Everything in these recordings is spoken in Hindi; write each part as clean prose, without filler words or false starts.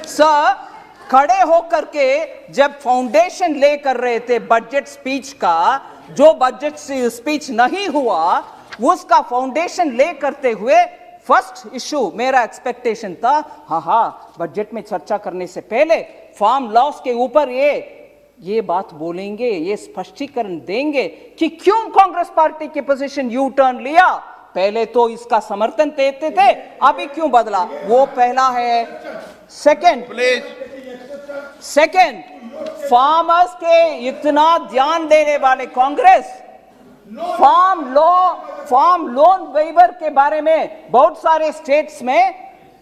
सर, खड़े होकर के जब फाउंडेशन ले कर रहे थे बजट स्पीच का, जो बजट स्पीच नहीं हुआ उसका फाउंडेशन ले करते हुए फर्स्ट इशू मेरा एक्सपेक्टेशन था, हाँ बजट में चर्चा करने से पहले फार्म लॉस के ऊपर ये बात बोलेंगे, ये स्पष्टीकरण देंगे कि क्यों कांग्रेस पार्टी की पोजीशन यू टर्न लिया। पहले तो इसका समर्थन देते थे, अभी क्यों बदला, वो पहला है। सेकंड, फार्मर्स के इतना ध्यान देने वाले कांग्रेस फार्म लोन वेवर के बारे में बहुत सारे स्टेट्स में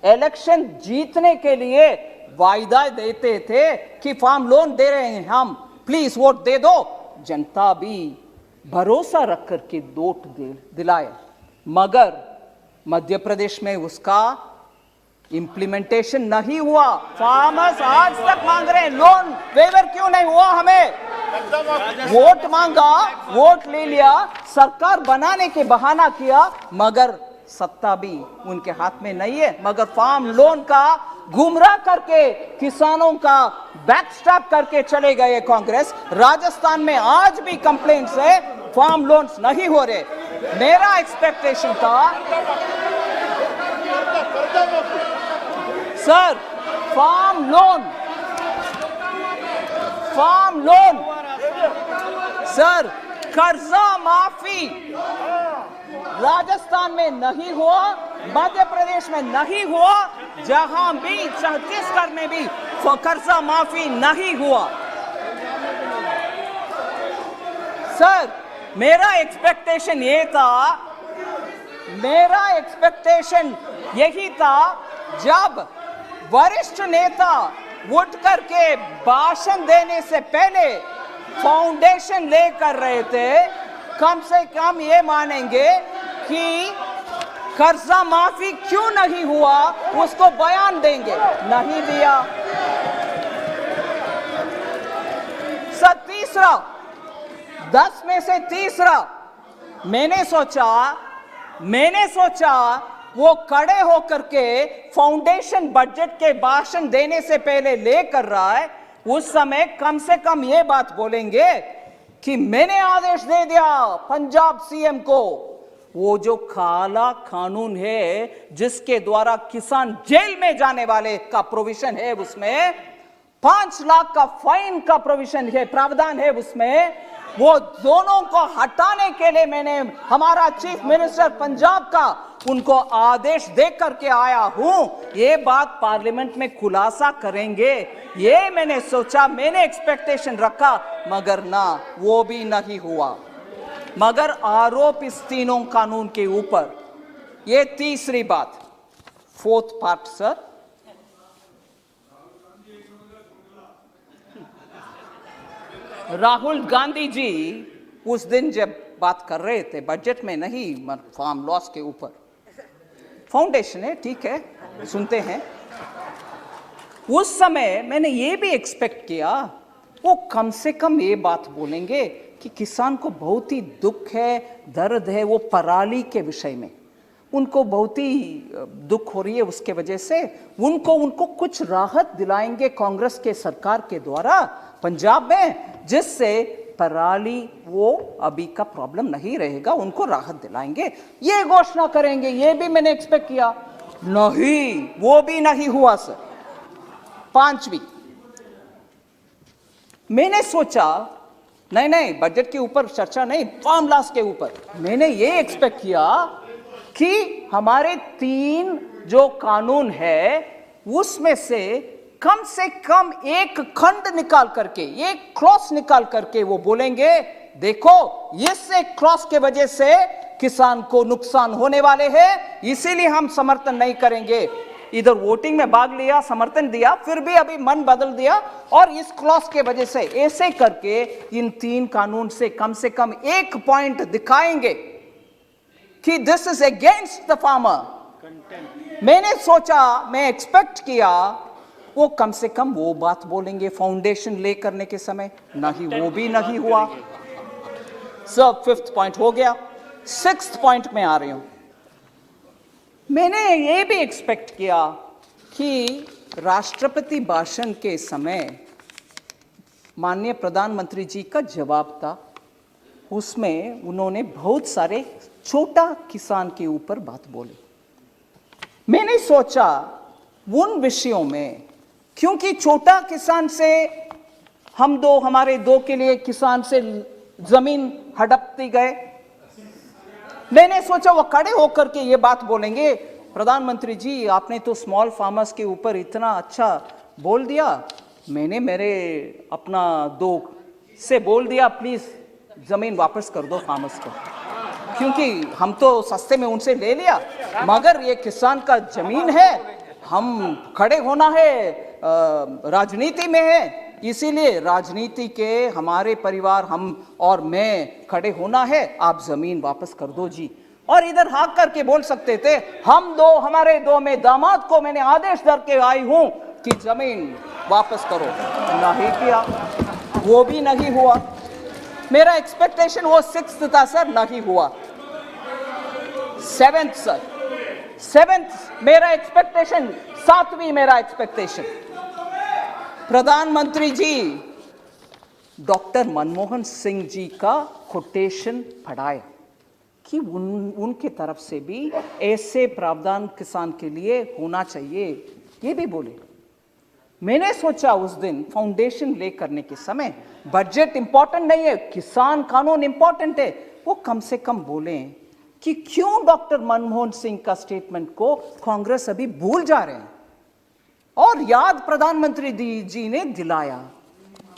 इलेक्शन जीतने के लिए वायदा देते थे कि फार्म लोन दे रहे हैं हम, प्लीज वोट दे दो। जनता भी भरोसा रख करके वोट दिलाए, मगर मध्य प्रदेश में उसका इंप्लीमेंटेशन नहीं हुआ। फार्मर्स आज तक मांग रहे हैं लोन वेवर, क्यों नहीं हुआ? हमें वोट मांगा, वोट ले लिया, सरकार बनाने के बहाना किया, मगर सत्ता भी उनके हाथ में नहीं है। मगर फार्म लोन का गुमराह करके किसानों का बैकस्टैप करके चले गए कांग्रेस। राजस्थान में आज भी कंप्लेंट्स है, फार्म लोन्स नहीं हो रहे। मेरा एक्सपेक्टेशन था सर, फार्म लोन सर, कर्जा माफी राजस्थान में नहीं हुआ, मध्य प्रदेश में नहीं हुआ, जहां भी छत्तीसगढ़ में भी कर्जा माफी नहीं हुआ। सर, मेरा एक्सपेक्टेशन यही था जब वरिष्ठ नेता उठ करके भाषण देने से पहले फाउंडेशन ले कर रहे थे, कम से कम ये मानेंगे कि कर्जा माफी क्यों नहीं हुआ, उसको बयान देंगे, नहीं दिया। सर, तीसरा, 10 में से तीसरा, मैंने सोचा वो खड़े होकर के फाउंडेशन बजट के भाषण देने से पहले ले कर रहा है, उस समय कम से कम ये बात बोलेंगे कि मैंने आदेश दे दिया पंजाब सीएम को, वो जो काला कानून है जिसके द्वारा किसान जेल में जाने वाले का प्रोविजन है, उसमें 5 लाख का फाइन का प्रोविजन है, प्रावधान है उसमें, वो दोनों को हटाने के लिए मैंने हमारा चीफ मिनिस्टर पंजाब का उनको आदेश दे करके आया हूं। ये बात पार्लियामेंट में खुलासा करेंगे, ये मैंने सोचा, मैंने एक्सपेक्टेशन रखा, मगर ना, वो भी नहीं हुआ। मगर आरोप इस तीनों कानून के ऊपर। ये तीसरी बात, 4th part sir, Rahul Gandhi ji उस दिन जब बात कर रहे थे बजट में नहीं, फार्म लॉस के ऊपर, फाउंडेशन है, ठीक है, सुनते हैं, उस समय मैंने ये भी एक्सपेक्ट किया वो कम से कम ये बात बोलेंगे कि किसान को बहुत ही दुख है, दर्द है, वो पराली के विषय में उनको बहुत ही दुख हो रही है, उसके वजह से उनको कुछ राहत दिलाएंगे कांग्रेस के सरकार के द्वारा पंजाब में, जिससे पराली वो अभी का प्रॉब्लम नहीं रहेगा, उनको राहत दिलाएंगे, ये घोषणा करेंगे। ये भी मैंने एक्सपेक्ट किया, नहीं, वो भी नहीं हुआ सर। 5वीं, मैंने सोचा नहीं, बजट के ऊपर चर्चा नहीं, फार्म लॉस के ऊपर मैंने ये एक्सपेक्ट किया कि हमारे 3 जो कानून है उसमें से कम एक खंड निकाल करके, एक क्लॉज निकाल करके वो बोलेंगे देखो इस क्लॉज के वजह से किसान को नुकसान होने वाले हैं, इसीलिए हम समर्थन नहीं करेंगे। इधर वोटिंग में भाग लिया, समर्थन दिया, फिर भी अभी मन बदल दिया और इस क्लॉज के वजह से, ऐसे करके इन 3 कानून से कम एक पॉइंट दिखाएंगे कि this is against the farmer. मैंने सोचा, मैं एक्सपेक्ट किया वो कम से कम वो बात बोलेंगे फाउंडेशन ले करने के समय, नहीं, वो भी नहीं हुआ। सब 5th पॉइंट हो गया। 6th पॉइंट में आ रही हूं। मैंने ये भी एक्सपेक्ट किया कि राष्ट्रपति भाषण के समय माननीय प्रधानमंत्री जी का जवाब था, उसमें उन्होंने बहुत सारे छोटा किसान के ऊपर बात बोली। मैंने सोचा उन विषयों में, क्योंकि छोटा किसान से हमारे दो के लिए किसान से जमीन हड़पती गए, मैंने सोचा वो खड़े होकर के ये बात बोलेंगे, प्रधानमंत्री जी आपने तो स्मॉल फार्मर्स के ऊपर इतना अच्छा बोल दिया, मैंने मेरे अपना दो से बोल दिया प्लीज जमीन वापस कर दो फार्मर्स को, क्योंकि हम तो सस्ते में उनसे ले लिया, मगर ये किसान का जमीन है, हम खड़े होना है, राजनीति में है, इसीलिए राजनीति के हमारे परिवार हम और मैं खड़े होना है, आप जमीन वापस कर दो जी। और इधर हाँक करके बोल सकते थे हमारे दो में दामाद को मैंने आदेश दर के आई हूं कि जमीन वापस करो, नहीं किया, वो भी नहीं हुआ। मेरा एक्सपेक्टेशन वो 6th था सर, नहीं हुआ। 7th सर, 7th मेरा एक्सपेक्टेशन, 7वीं मेरा एक्सपेक्टेशन, प्रधानमंत्री जी डॉक्टर मनमोहन सिंह जी का कोटेशन पढ़ाया कि उनके तरफ से भी ऐसे प्रावधान किसान के लिए होना चाहिए, ये भी बोले। मैंने सोचा उस दिन फाउंडेशन ले करने के समय बजट इंपॉर्टेंट नहीं है, किसान कानून इंपॉर्टेंट है, वो कम से कम बोलें कि क्यों डॉक्टर मनमोहन सिंह का स्टेटमेंट को कांग्रेस अभी भूल जा रहे हैं, और याद प्रधानमंत्री जी ने दिलाया।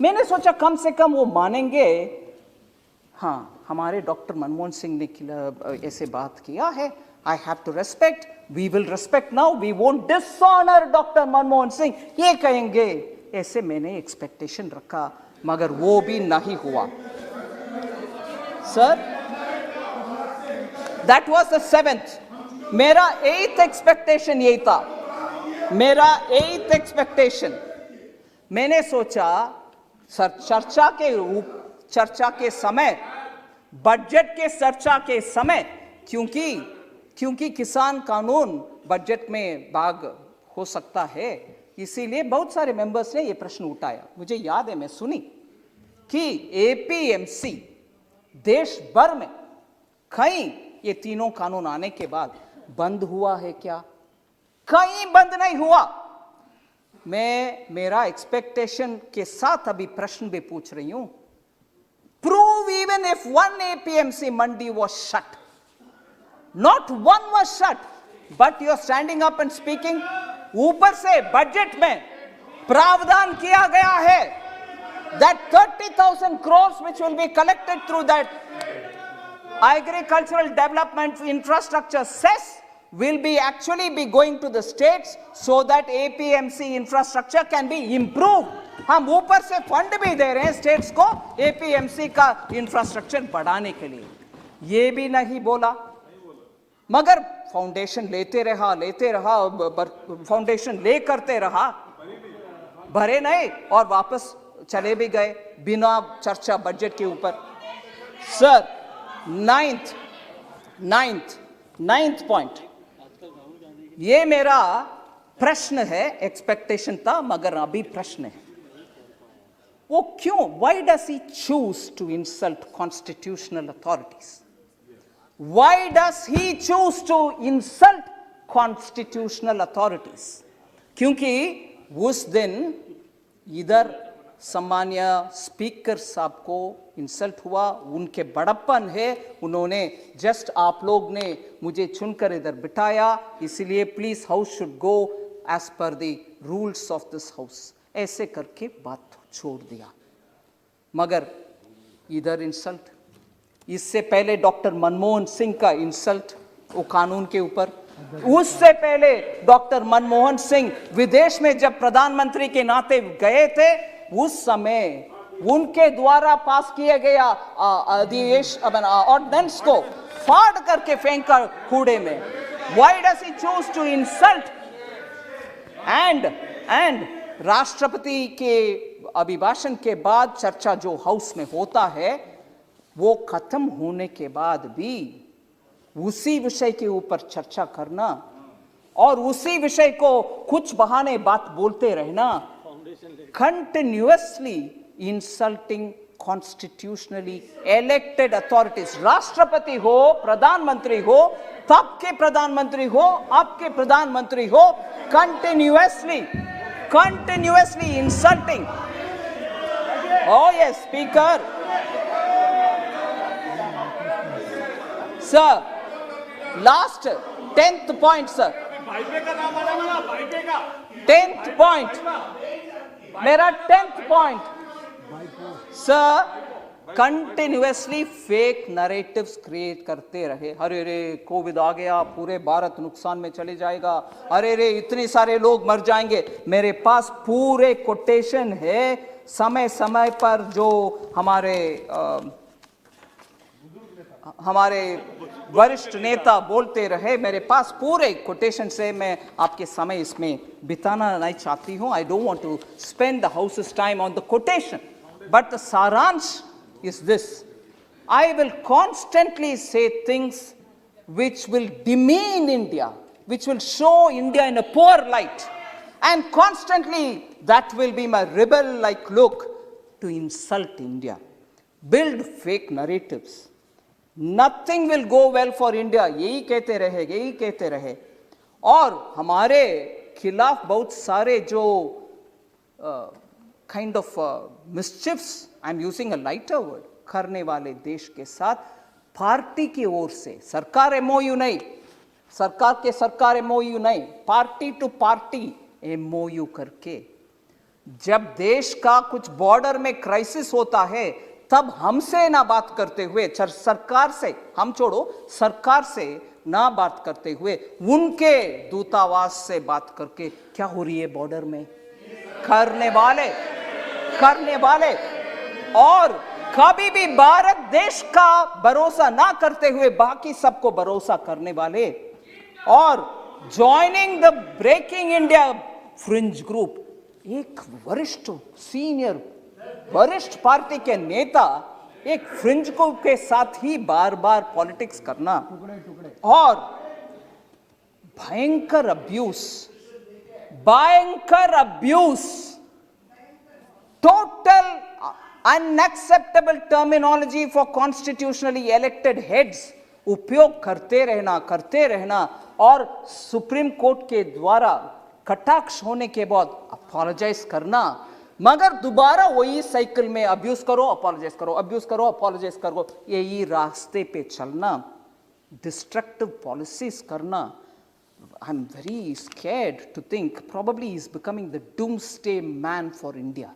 मैंने सोचा कम से कम वो मानेंगे, हाँ हमारे डॉक्टर मनमोहन सिंह ने ऐसे बात किया है, I have to respect, we will respect now, we won't dishonour doctor Manmohan Singh, ये कहेंगे, ऐसे मैंने एक्सपेक्टेशन रखा, मगर वो भी नहीं हुआ sir. That was the 7th। मेरा 8th एक्सपेक्टेशन यही था, मेरा 8th एक्सपेक्टेशन, मैंने सोचा सर चर्चा के समय, बजट के चर्चा के समय, क्योंकि किसान कानून बजट में भाग हो सकता है, इसीलिए बहुत सारे मेंबर्स ने यह प्रश्न उठाया। मुझे याद है मैं सुनी कि एपीएमसी देश भर में कहीं ये तीनों कानून आने के बाद बंद हुआ है क्या? कहीं बंद नहीं हुआ। मैं मेरा एक्सपेक्टेशन के साथ अभी प्रश्न भी पूछ रही हूं, prove even if one APMC mandi was shut, not one was shut, but you are standing up and speaking, ऊपर से बजट में प्रावधान किया गया है that 30,000 crores which will be collected through that agricultural development infrastructure cess will be actually be going to the states so that APMC infrastructure can be improved. हम ऊपर से फंड भी दे रहे हैं स्टेट्स को एपीएमसी का इंफ्रास्ट्रक्चर बढ़ाने के लिए, ये भी नहीं बोला, मगर फाउंडेशन लेते रहा, फाउंडेशन ले करते रहा, भरे नहीं और वापस चले भी गए बिना चर्चा बजट के ऊपर। सर 9th पॉइंट, ये मेरा प्रश्न है, एक्सपेक्टेशन था मगर अभी प्रश्न है, वो क्यों, why does he choose to insult constitutional authorities? Why does he choose to insult constitutional authorities? क्योंकि उस दिन इधर सम्मान्य स्पीकर साहब को इंसल्ट हुआ, उनके बड़प्पन है, उन्होंने जस्ट आप लोग ने मुझे चुनकर इधर बिठाया, इसलिए please house should go as per the rules of this house, ऐसे करके बात छोड़ दिया। मगर इधर इंसल्ट, इससे पहले डॉक्टर मनमोहन सिंह का इंसल्ट वो कानून के ऊपर, उससे पहले डॉक्टर मनमोहन सिंह विदेश में जब प्रधानमंत्री के नाते गए थे, उस समय उनके द्वारा पास किए गया ऑर्डिनेंस को फाड़ करके फेंका कूड़े में। Why does he choose to insult? and राष्ट्रपति के अभिभाषण के बाद चर्चा जो हाउस में होता है, वो खत्म होने के बाद भी उसी विषय के ऊपर चर्चा करना, और उसी विषय को कुछ बहाने बात बोलते रहना, continuously insulting constitutionally elected authorities, राष्ट्रपति हो, प्रधानमंत्री हो, तब के प्रधानमंत्री हो, आपके प्रधानमंत्री हो, continuously insulting. Oh yes, speaker. Sir, last 10th point, sir. 10th point. मेरा 10th point. Sir, continuously fake narratives create करते रहे। अरे रे कोविड आ गया, पूरे भारत नुकसान में चले जाएगा, अरे रे इतने सारे लोग मर जाएंगे। मेरे पास पूरे कोटेशन है, समय समय पर जो हमारे वरिष्ठ नेता बोलते रहे, मेरे पास पूरे कोटेशन से, मैं आपके समय इसमें बिताना नहीं चाहती हूं। I don't want to spend the house's time on the quotation, but the सारांश is this: I will constantly say things which will demean India, which will show India in a poor light, and constantly that will be my rebel-like look to insult India, build fake narratives. Nothing will go well for India, यही कहते रहे, और हमारे खिलाफ बहुत सारे जो kind of mischiefs, I'm using a lighter word, करने वाले देश के साथ पार्टी की ओर से, सरकार एमओयू नहीं, सरकार एमओयू नहीं, पार्टी टू पार्टी एमओयू करके, जब देश का कुछ बॉर्डर में क्राइसिस होता है, तब हमसे ना बात करते हुए, सरकार से हम छोड़ो, सरकार से ना बात करते हुए उनके दूतावास से बात करके क्या हो रही है बॉर्डर में करने वाले, और कभी भी भारत देश का भरोसा ना करते हुए बाकी सबको भरोसा करने वाले, और joining the breaking India fringe group, एक वरिष्ठ पार्टी के नेता एक फ्रिंज ग्रुप के साथ ही बार बार पॉलिटिक्स करना, और भयंकर abuse, total unacceptable terminology for constitutionally elected heads उपयोग करते रहना, और सुप्रीम कोर्ट के द्वारा कटाक्ष होने के बाद अपोलोजाइज करना, मगर दोबारा वही साइकिल में अब्यूज करो, अपोलोजाइज करो, यही रास्ते पे चलना, डिस्ट्रक्टिव पॉलिसीज करना। I'm very scared to think probably he's becoming the doomsday man for India.